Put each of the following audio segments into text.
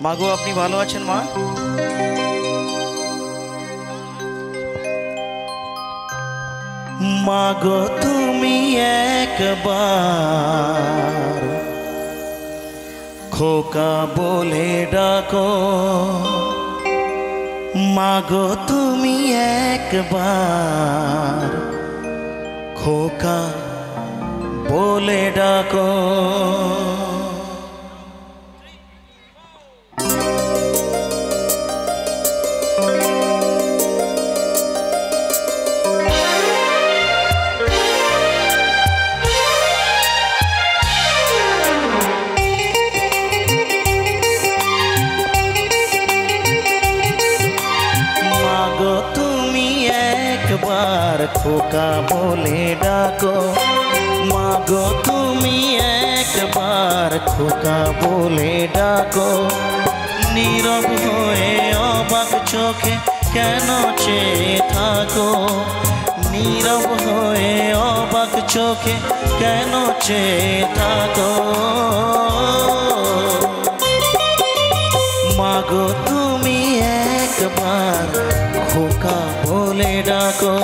মাগো আপনি ভালো আছেন মা? মাগো তুমি একবার খোকা বলে ডাকো, মাগো তুমি একবার খোকা বলে ডাকো। খোকা বলে ডাকো, মাগো তুমি একবার খোকা বলে ডাকো। নীরব হয়ে অবাক চোখে কেন চেয়ে থাকো, নীরব হয়ে অবাক চোখে কেন চেয়ে থাকো। মাগো তুমি একবার খোকা বলে ডাকো।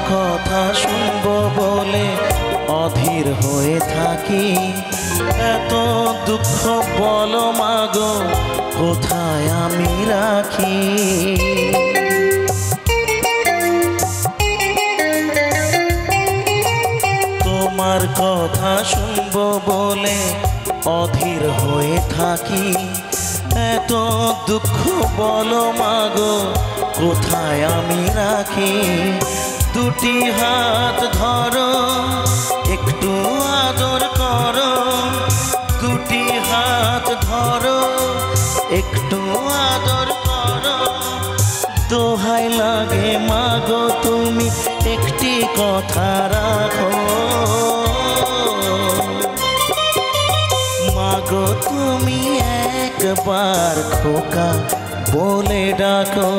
কথা শুনবো বলে অধীর হয়ে থাকি, এত দুঃখ বলো মাগো কোথায় আমি রাখি। তোমার কথা শুনবো বলে অধীর হয়ে থাকি, এত দুঃখ বলো মাগো কোথায় আমি রাখি। দুটি হাত ধরো একটু আদর করো, দুটি হাত ধরো একটু আদর করো। দোহাই লাগে মাগো তুমি একটি কথা রাখো, মাগো তুমি একবার খোকা বলে ডাকো।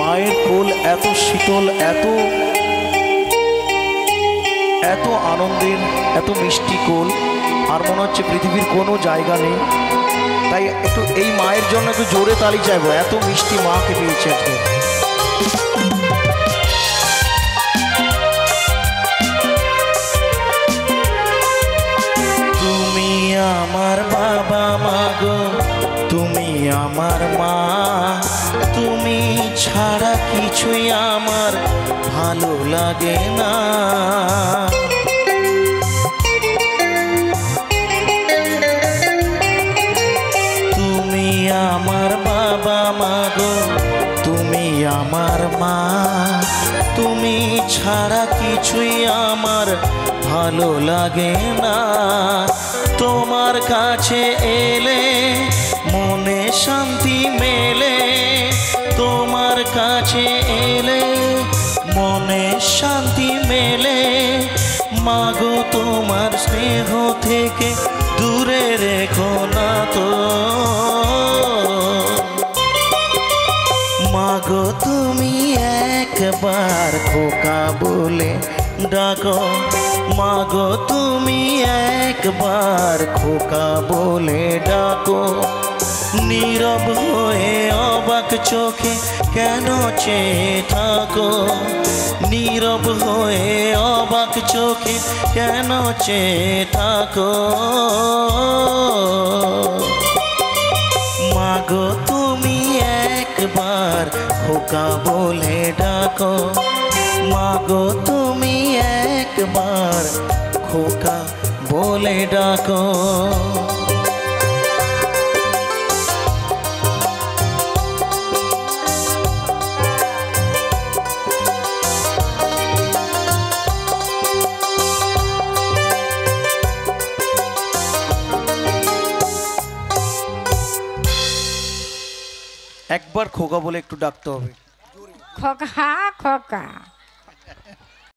মায়ের কোল এত শীতল, এত এত আনন্দের, এত মিষ্টি কোল, আর মনে হচ্ছে পৃথিবীর কোনো জায়গা নেই। তাই একটু এই মায়ের জন্য একটু জোরে তালি চাইবো, এত মিষ্টি মাকে পেয়েছে আজকে। তুমি আমার বাবা মাগো, তুমি আমার মা, তুমি ছাড়া কিছুই আমার ভালো লাগে না। তুমি আমার বাবা মাগো, তুমি আমার মা, তুমি ছাড়া কিছুই আমার ভালো লাগে না। তোমার কাছে এলে মনে শান্তি মেলে, তোমার কাছে এলে মনে শান্তি মেলে। মাগো তোমার স্নেহ থেকে দূরে রেখো না তো, মাগো তুমি একবার খোকা বলে ডাকো, মাগো তুমি একবার খোকা বলে ডাকো। নীরব হয়ে অবাক চোখে কেন চেয়ে থাকো, নীরব হয়ে অবাক চোখে কেন চেয়ে থাকো। মাগো তুমি একবার খোকা বলে ডাকো, মাগো তুমি একবার খোকা বলে ডাকো। একবার খোকা বলে একটু ডাকতে হবে। খোকা খোকা